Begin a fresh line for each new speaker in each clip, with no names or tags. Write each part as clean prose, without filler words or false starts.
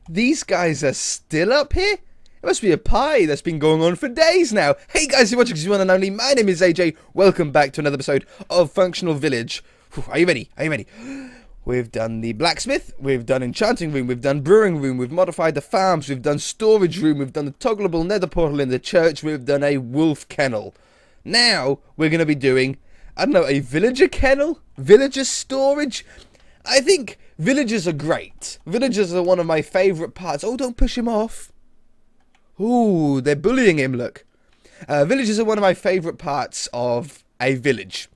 These guys are still up here? It must be a party that's been going on for days now. Hey guys, you're watching one and only. My name is AJ. Welcome back to another episode of Functional Village. Are you ready? Are you ready? We've done the blacksmith, we've done enchanting room, we've done brewing room, we've modified the farms, we've done storage room, we've done the toggleable nether portal in the church, we've done a wolf kennel. Now, we're going to be doing, I don't know, a villager kennel? Villager storage? I think villagers are great. Villagers are one of my favourite parts. Oh, don't push him off. Ooh, they're bullying him, look. Villagers are one of my favourite parts of a village.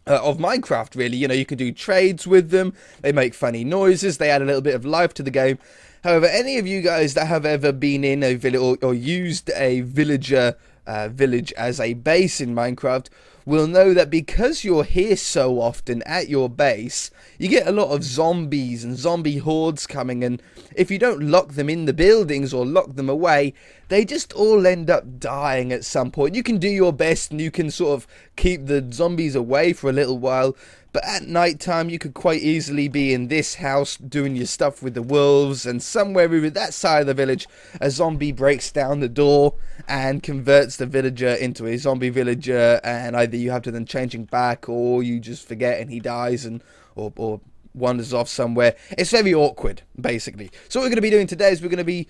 Of Minecraft, really. You know, you can do trades with them. They make funny noises. They add a little bit of life to the game. However, any of you guys that have ever been in a village or used a villager village as a base in Minecraft will know that because you're here so often at your base, you get a lot of zombies and zombie hordes coming, and if you don't lock them in the buildings or lock them away, they just all end up dying at some point. You can do your best and you can sort of keep the zombies away for a little while, but at night time you could quite easily be in this house doing your stuff with the wolves, and somewhere over that side of the village a zombie breaks down the door and converts the villager into a zombie villager, and either you have to then change him back or you just forget and he dies and or wanders off somewhere. It's very awkward, basically. So what we're going to be doing today is we're going to be,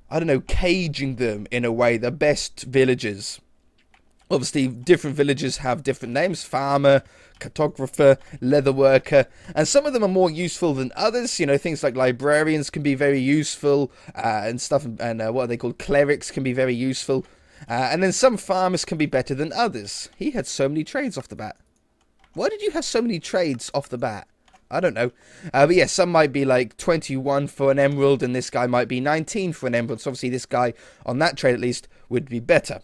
I don't know, caging them in a way, the best villagers. Obviously, different villages have different names: farmer, cartographer, leatherworker, and some of them are more useful than others. You know, things like librarians can be very useful, and stuff, and what are they called? Clerics can be very useful, and then some farmers can be better than others. He had so many trades off the bat. Why did you have so many trades off the bat? I don't know. But yeah, some might be like 21 for an emerald, and this guy might be 19 for an emerald. So obviously this guy, on that trade at least, would be better.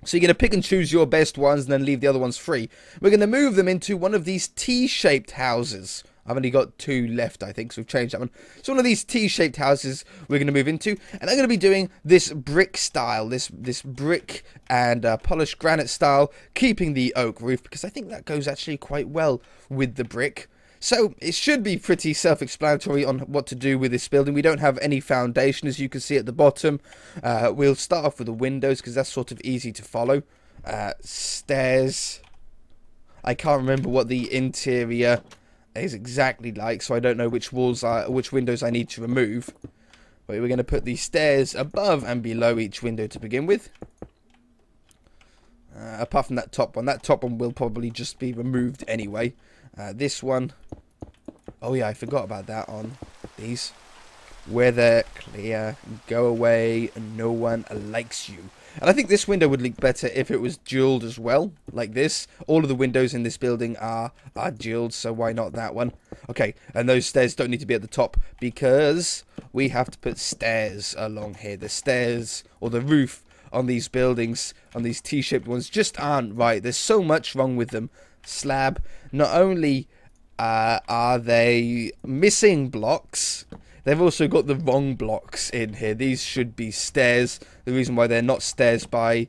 So you're going to pick and choose your best ones and then leave the other ones free. We're going to move them into one of these T-shaped houses. I've only got 2 left, I think, so we've changed that one. So one of these T-shaped houses we're going to move into. And I'm going to be doing this brick style, this brick and polished granite style, keeping the oak roof, because I think that goes actually quite well with the brick. So it should be pretty self-explanatory on what to do with this building. We don't have any foundation, as you can see at the bottom. We'll start off with the windows because that's sort of easy to follow. Stairs. I can't remember what the interior is exactly like, so I don't know which windows I need to remove. But we're going to put the stairs above and below each window to begin with. Apart from that top one will probably just be removed anyway. This one, oh yeah, I forgot about that on these. Weather clear, go away, no one likes you. And I think this window would look better if it was jeweled as well, like this. All of the windows in this building are jeweled, so why not that one? Okay, and those stairs don't need to be at the top because we have to put stairs along here. The stairs, or the roof on these buildings, on these T-shaped ones, just aren't right. There's so much wrong with them. Slab, not only are they missing blocks, they've also got the wrong blocks in here. These should be stairs. The reason why they're not stairs by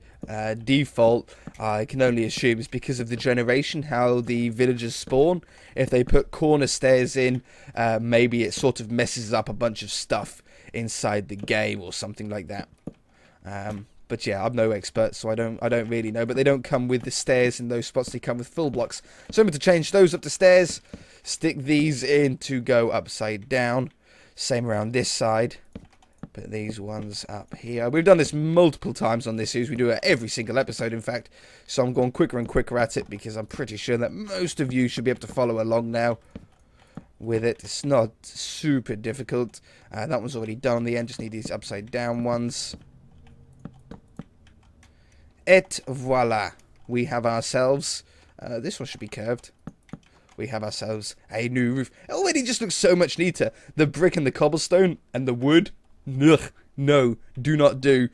default, I can only assume, is because of the generation, how the villagers spawn. If they put corner stairs in, maybe it sort of messes up a bunch of stuff inside the game or something like that. But yeah, I'm no expert, so I don't really know. But they don't come with the stairs in those spots. They come with full blocks. So I'm going to change those up to stairs. Stick these in to go upside down. Same around this side. Put these ones up here. We've done this multiple times on this series. We do it every single episode, in fact. So I'm going quicker and quicker at it because I'm pretty sure that most of you should be able to follow along now with it. It's not super difficult. That one's already done on the end. Just need these upside down ones. Et voila, we have ourselves, this one should be curved, we have ourselves a new roof. It already just looks so much neater. The brick and the cobblestone and the wood, ugh, no, do not do.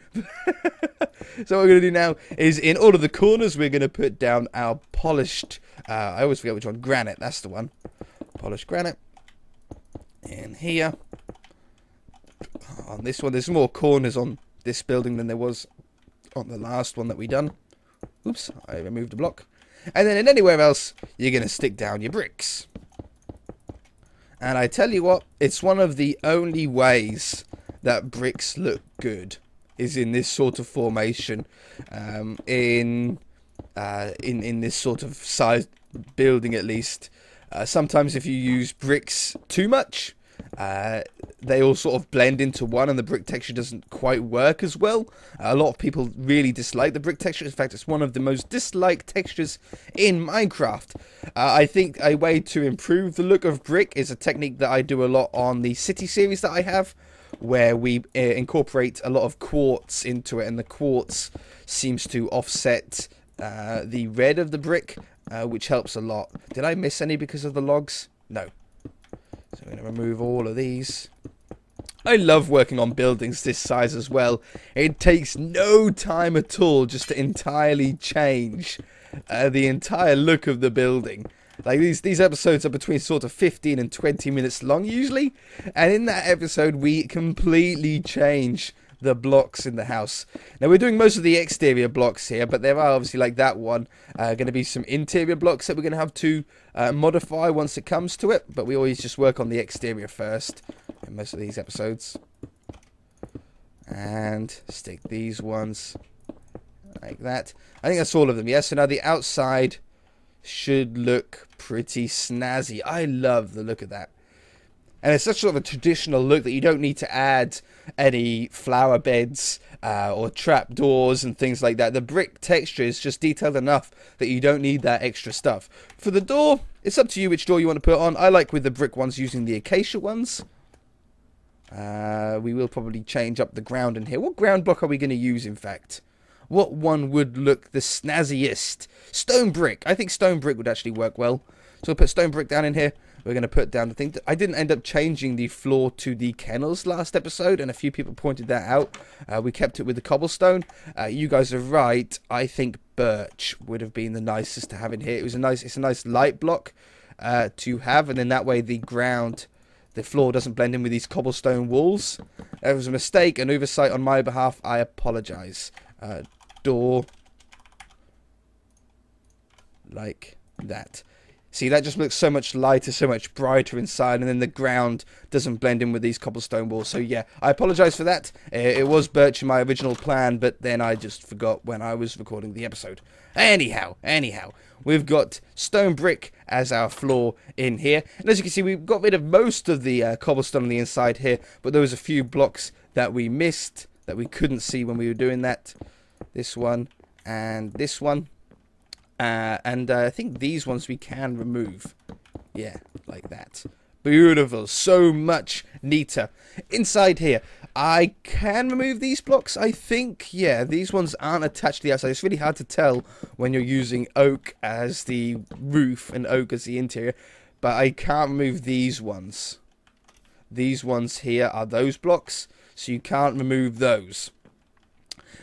So what we're going to do now is in all of the corners we're going to put down our polished, I always forget which one, granite, that's the one. Polished granite. In here. On this one, there's more corners on this building than there was on the last one that we done. Oops, I removed a block. And then in anywhere else, you're going to stick down your bricks. And I tell you what, it's one of the only ways that bricks look good, is in this sort of formation, in this sort of size building at least. Sometimes if you use bricks too much, they all sort of blend into one and the brick texture doesn't quite work as well. A lot of people really dislike the brick texture. In fact, it's one of the most disliked textures in Minecraft. I think a way to improve the look of brick is a technique that I do a lot on the city series that I have, where we incorporate a lot of quartz into it, and the quartz seems to offset the red of the brick, which helps a lot. Did I miss any because of the logs? No. So I'm going to remove all of these. I love working on buildings this size as well. It takes no time at all just to entirely change the entire look of the building. Like these episodes are between sort of 15 and 20 minutes long usually. And in that episode we completely change the blocks in the house. Now we're doing most of the exterior blocks here, but there are obviously, like that one, going to be some interior blocks that we're going to have to modify once it comes to it, but we always just work on the exterior first in most of these episodes. And stick these ones like that. I think that's all of them. Yes, so now the outside should look pretty snazzy. I love the look of that. And it's such sort of a traditional look that you don't need to add any flower beds or trapdoors and things like that. The brick texture is just detailed enough that you don't need that extra stuff. For the door, it's up to you which door you want to put on. I like with the brick ones using the acacia ones. We will probably change up the ground in here. What ground block are we going to use, in fact? What one would look the snazziest? Stone brick. I think stone brick would actually work well. So we'll put stone brick down in here. We're going to put down the thing. I didn't end up changing the floor to the kennels last episode, and a few people pointed that out. We kept it with the cobblestone. You guys are right. I think birch would have been the nicest to have in here. It's a nice light block to have, and then that way the floor doesn't blend in with these cobblestone walls. It was a mistake, an oversight on my behalf. I apologize. Door like that. See, that just looks so much lighter, so much brighter inside, and then the ground doesn't blend in with these cobblestone walls. So yeah, I apologise for that. It was birch in my original plan, but then I just forgot when I was recording the episode. Anyhow, we've got stone brick as our floor in here. And as you can see, we've got rid of most of the cobblestone on the inside here, but there was a few blocks that we missed, that we couldn't see when we were doing that. This one and this one. I think these ones we can remove. Yeah, like that. Beautiful. So much neater. Inside here, I can remove these blocks, I think. Yeah, these ones aren't attached to the outside. It's really hard to tell when you're using oak as the roof and oak as the interior. But I can't remove these ones. These ones here are those blocks, so you can't remove those.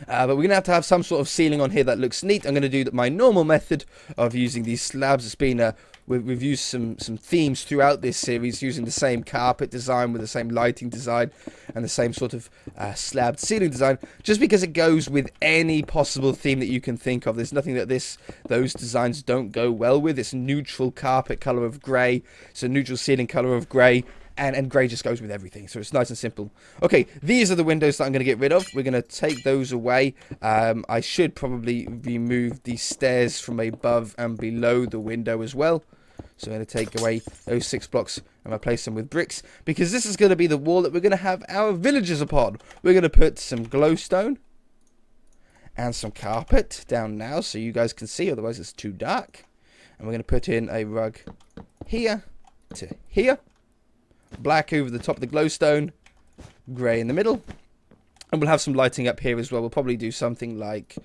But we're going to have some sort of ceiling on here that looks neat. I'm going to do my normal method of using these slabs. It's been we've used some themes throughout this series, using the same carpet design with the same lighting design and the same sort of slabbed ceiling design, just because it goes with any possible theme that you can think of. There's nothing that those designs don't go well with. It's a neutral carpet color of grey. It's a neutral ceiling color of grey. And grey just goes with everything, so it's nice and simple. Okay, these are the windows that I'm going to get rid of. We're going to take those away. I should probably remove the stairs from above and below the window as well. So I'm going to take away those 6 blocks and replace them with bricks, because this is going to be the wall that we're going to have our villagers upon. We're going to put some glowstone and some carpet down now so you guys can see, otherwise it's too dark. And we're going to put in a rug here to here. Black over the top of the glowstone, grey in the middle, and we'll have some lighting up here as well. We'll probably do something like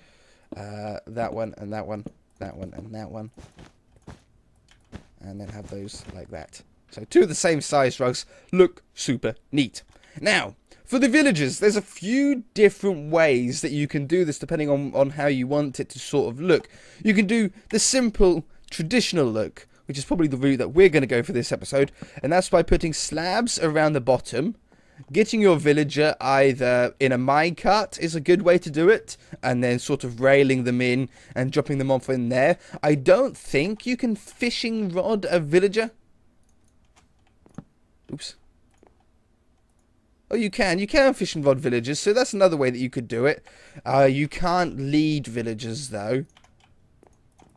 that one and that one, that one and that one, and then have those like that. So 2 of the same size rugs look super neat. Now, for the villagers, there's a few different ways that you can do this depending on how you want it to sort of look. You can do the simple, traditional look, which is probably the route that we're going to go for this episode, and that's by putting slabs around the bottom. Getting your villager either in a minecart is a good way to do it, and then sort of railing them in and dropping them off in there. I don't think you can fishing rod a villager. Oops. Oh, you can fishing rod villagers, so that's another way that you could do it. You can't lead villagers, though.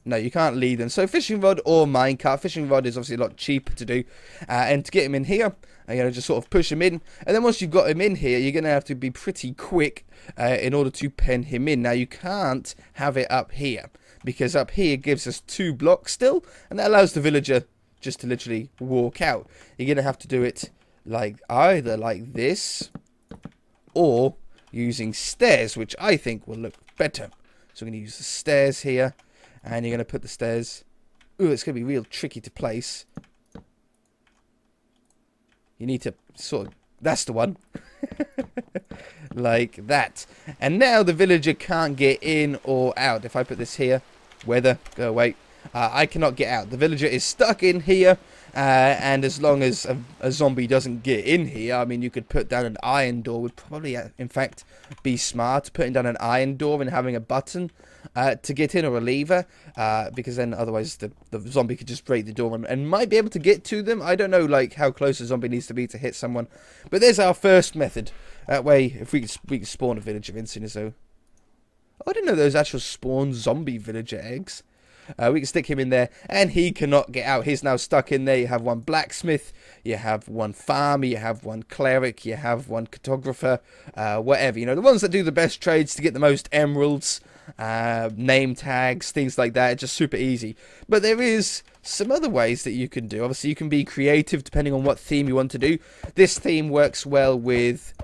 No, you can't lead them. So fishing rod or minecart. Fishing rod is obviously a lot cheaper to do. And to get him in here, you're going to just sort of push him in. And then once you've got him in here, you're going to have to be pretty quick in order to pen him in. Now, you can't have it up here, because up here gives us 2 blocks still. And that allows the villager just to literally walk out. You're going to have to do it like either like this or using stairs, which I think will look better. So we're going to use the stairs here, and you're going to put the stairs. Ooh, it's going to be real tricky to place. You need to sort of, that's the one. Like that. And now the villager can't get in or out. If I put this here, weather, go away. I cannot get out. The villager is stuck in here. And as long as a zombie doesn't get in here, I mean, you could put down an iron door. Would probably, in fact, be smart. Putting down an iron door and having a button to get in, or a lever. Because then otherwise the zombie could just break the door and might be able to get to them. I don't know, like, how close a zombie needs to be to hit someone. But there's our first method. That way, if we could spawn a villager in soon as though. Oh, I didn't know those actual spawn zombie villager eggs. We can stick him in there, and he cannot get out. He's now stuck in there. You have one blacksmith, you have one farmer, you have one cleric, you have one cartographer, whatever. You know, the ones that do the best trades to get the most emeralds, name tags, things like that. It's just super easy. But there is some other ways that you can do. Obviously, you can be creative depending on what theme you want to do. This theme works well with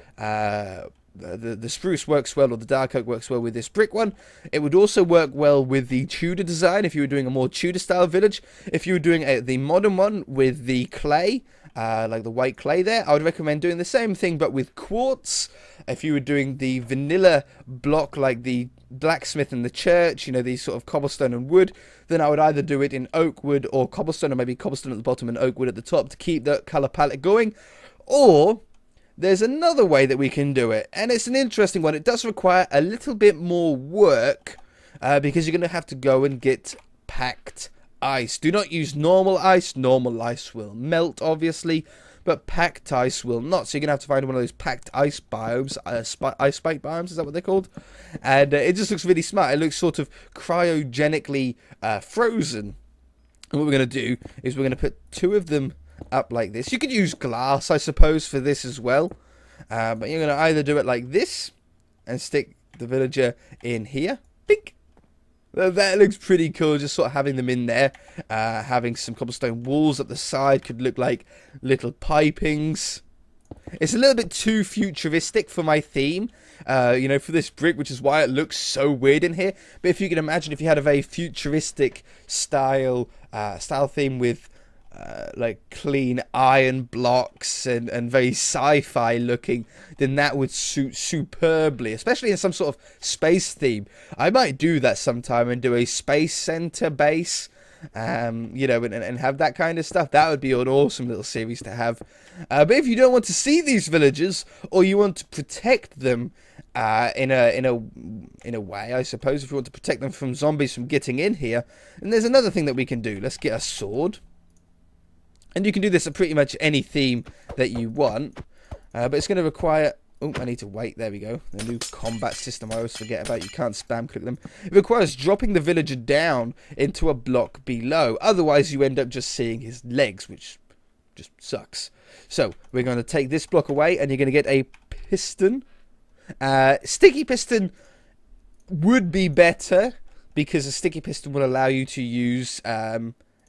the spruce works well, or the dark oak works well with this brick one. It would also work well with the Tudor design if you were doing a more Tudor style village. If you were doing the modern one with the clay, like the white clay there, I would recommend doing the same thing but with quartz. If you were doing the vanilla block like the blacksmith and the church, you know, these sort of cobblestone and wood, then I would either do it in oak wood or cobblestone, or maybe cobblestone at the bottom and oak wood at the top to keep the colour palette going. Or there's another way that we can do it, and it's an interesting one. It does require a little bit more work because you're going to have to go and get packed ice. Do not use normal ice. Normal ice will melt, obviously, but packed ice will not. So you're going to have to find one of those packed ice biomes, ice spike biomes, is that what they're called? And it just looks really smart. It looks sort of cryogenically frozen. And what we're going to do is we're going to put 2 of them up like this. You could use glass, I suppose, for this as well. But you're going to either do it like this and stick the villager in here. Bink. That looks pretty cool, just sort of having them in there. Having some cobblestone walls at the side could look like little pipings. It's a little bit too futuristic for my theme, you know, for this brick, which is why it looks so weird in here. But if you can imagine, if you had a very futuristic style theme with like clean iron blocks and very sci-fi looking, then that would suit superbly, especially in some sort of space theme. I might do that sometime and do a space center base, you know, and have that kind of stuff. That would be an awesome little series to have. But if you don't want to see these villagers, or you want to protect them in a way, I suppose, if you want to protect them from zombies from getting in here, then there's another thing that we can do. Let's get a sword. And you can do this at pretty much any theme that you want. But it's going to require... Oh, I need to wait. There we go. The new combat system I always forget about. You can't spam click them. It requires dropping the villager down into a block below. Otherwise, you end up just seeing his legs, which just sucks. So, we're going to take this block away, and you're going to get a piston. Sticky piston would be better, because a sticky piston will allow you to use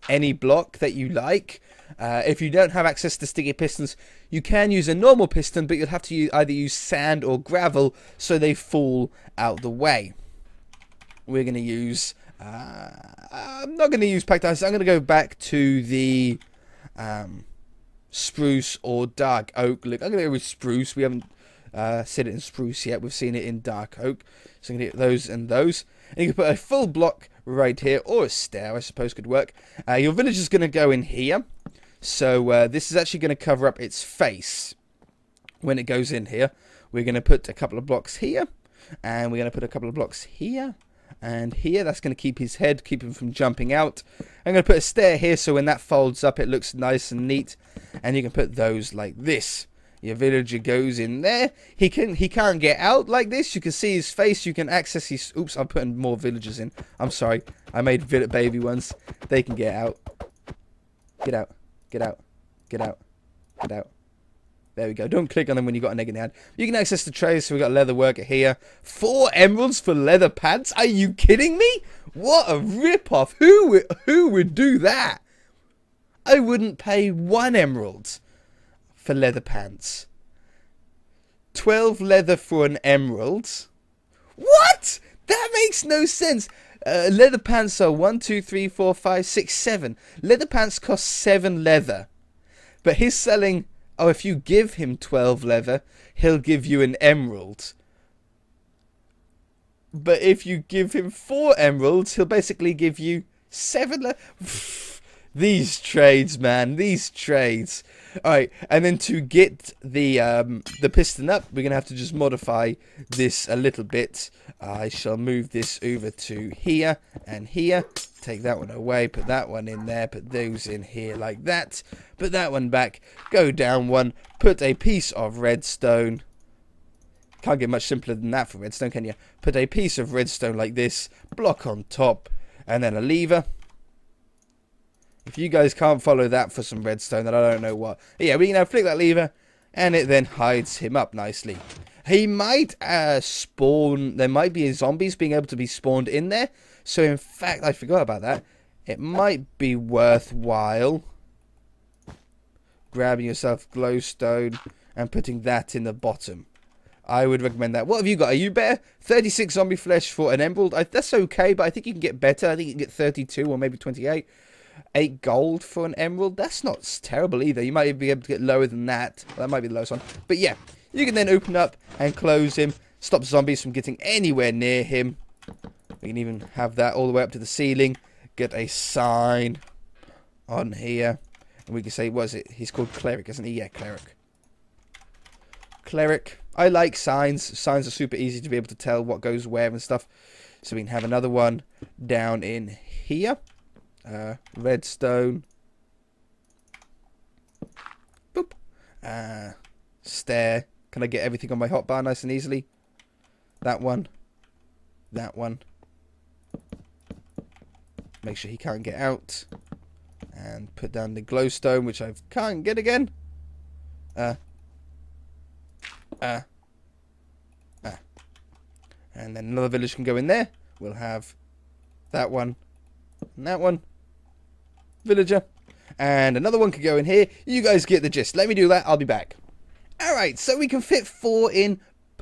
any block that you like. If you don't have access to sticky pistons, you can use a normal piston, but you'll have to either use sand or gravel so they fall out the way. We're going to use... I'm not going to use packed ice. I'm going to go back to the spruce or dark oak. Look, I'm going to go with spruce. We haven't seen it in spruce yet. We've seen it in dark oak. So I'm going to get those and those. And you can put a full block right here, or a stair, I suppose, could work. Your village is going to go in here. So this is actually going to cover up its face when it goes in here. We're going to put a couple of blocks here, and we're going to put a couple of blocks here, And here, that's going to keep his head, keep him from jumping out. I'm going to put a stair here so when that folds up, it looks nice and neat. And you can put those like this. Your villager goes in there. He can't get out like this. You can see his face. You can access his... Oops, I'm putting more villagers in. I'm sorry. I made baby ones. They can get out. Get out. Get out. Get out. Get out. There we go. Don't click on them when you've got an egg in the hand. You can access the trays. So we've got leather worker here. 4 emeralds for leather pants? Are you kidding me? What a rip-off. Who would do that? I wouldn't pay 1 emerald for leather pants. 12 leather for an emerald? What? That makes no sense. Leather pants are 1, 2, 3, 4, 5, 6, 7. Leather pants cost 7 leather. But he's selling... Oh, if you give him 12 leather, he'll give you an emerald. But if you give him 4 emeralds, he'll basically give you 7 leather. These trades, man. These trades. Alright, and then to get the piston up, we're going to have to just modify this a little bit. I shall move this over to here and here. Take that one away, put that one in there, put those in here like that. Put that one back, go down one, put a piece of redstone. Can't get much simpler than that for redstone, can you? Put a piece of redstone like this, block on top, and then a lever. If you guys can't follow that for some redstone, then I don't know what. Yeah, we can now flick that lever, and it then hides him up nicely. He might spawn... There might be zombies being able to be spawned in there. So, in fact, I forgot about that. It might be worthwhile grabbing yourself glowstone and putting that in the bottom. I would recommend that. What have you got? Are you better? 36 zombie flesh for an emerald. That's okay, but I think you can get better. I think you can get 32 or maybe 28. 8 gold for an emerald. That's not terrible either. You might even be able to get lower than that. Well, that might be the lowest one. But yeah, you can then open up and close him. Stop zombies from getting anywhere near him. We can even have that all the way up to the ceiling. Get a sign on here. And we can say, what is it? He's called Cleric, isn't he? Yeah, Cleric. Cleric. I like signs. Signs are super easy to be able to tell what goes where and stuff. So we can have another one down in here. Redstone. Boop. Stair. Can I get everything on my hotbar nice and easily? That one. That one. Make sure he can't get out. And put down the glowstone, which I can't get again. And then another village can go in there. We'll have that one. And that one. Villager. And another one could go in here. You guys get the gist. Let me do that. I'll be back. Alright, so we can fit 4 in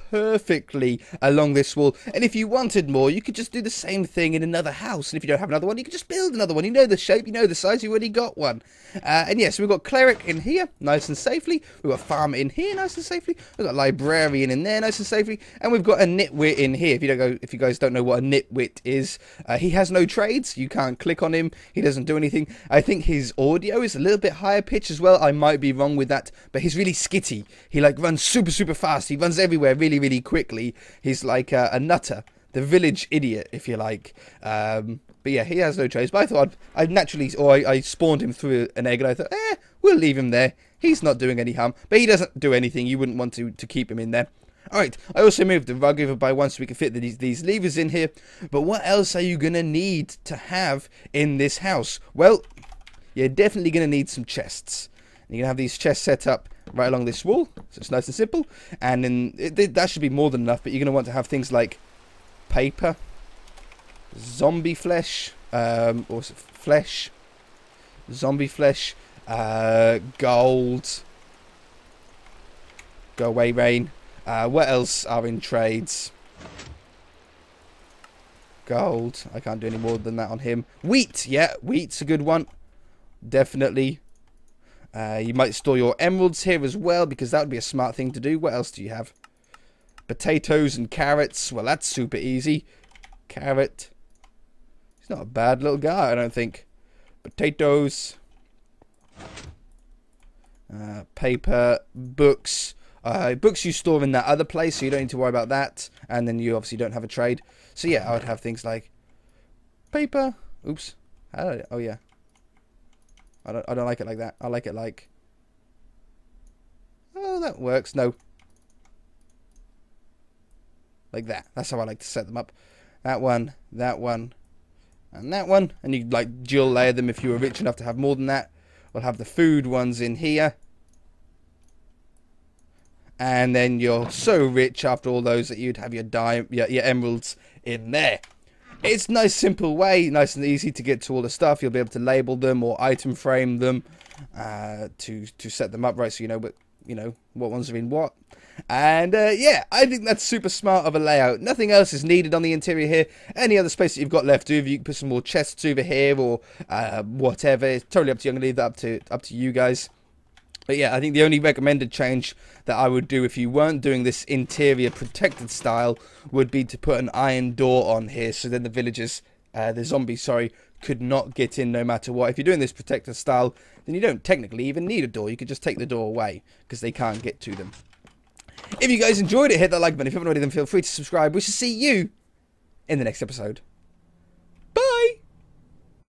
perfectly along this wall, and if you wanted more, you could just do the same thing in another house, and if you don't have another one, you could just build another one. You know the shape, you know the size, you already got one. And yes, we've got Cleric in here, nice and safely. We've got Farmer in here, nice and safely. We've got Librarian in there, nice and safely, and we've got a Nitwit in here. If you guys don't know what a Nitwit is, he has no trades. You can't click on him. He doesn't do anything. I think his audio is a little bit higher pitch as well. I might be wrong with that, but he's really skitty. He like runs super fast. He runs everywhere really quickly. He's like a nutter, the village idiot, if you like. But yeah, he has no trades. But I thought I spawned him through an egg, and I thought, we'll leave him there. He's not doing any harm, but he doesn't do anything. You wouldn't want to keep him in there. Alright, I also moved the rug over by 1 so we can fit these levers in here. But what else are you going to need to have in this house? Well, you're definitely going to need some chests. You're going to have these chests set up right along this wall, so it's nice and simple. And then that should be more than enough, but you're going to want to have things like paper, zombie flesh, or flesh, zombie flesh, gold. Go away, rain. What else are in trades? Gold. I can't do any more than that on him. Wheat. Yeah, wheat's a good one. Definitely. You might store your emeralds here as well, because that would be a smart thing to do. What else do you have? Potatoes and carrots. Well, that's super easy. Carrot. He's not a bad little guy, I don't think. Potatoes. Paper. Books. Books you store in that other place, so you don't need to worry about that. And then you obviously don't have a trade. So yeah, I would have things like paper. Oops. Oh yeah. I don't like it like that. I like it like. Oh, that works. No. Like that. That's how I like to set them up. That one, and that one. And you like dual layer them if you were rich enough to have more than that. We'll have the food ones in here. And then you're so rich after all those that you'd have your emeralds in there. It's a nice simple way, nice and easy to get to all the stuff. You'll be able to label them or item frame them to set them up right, so you know what ones are in what. And yeah, I think that's super smart of a layout. Nothing else is needed on the interior here. Any other space that you've got left over, you can put some more chests over here or whatever. It's totally up to you. I'm gonna leave that up to you guys. But yeah, I think the only recommended change that I would do if you weren't doing this interior protected style would be to put an iron door on here, so then the villagers, the zombies, sorry, could not get in no matter what. If you're doing this protected style, then you don't technically even need a door. You could just take the door away because they can't get to them. If you guys enjoyed it, hit that like button. If you haven't already, then feel free to subscribe. We shall see you in the next episode.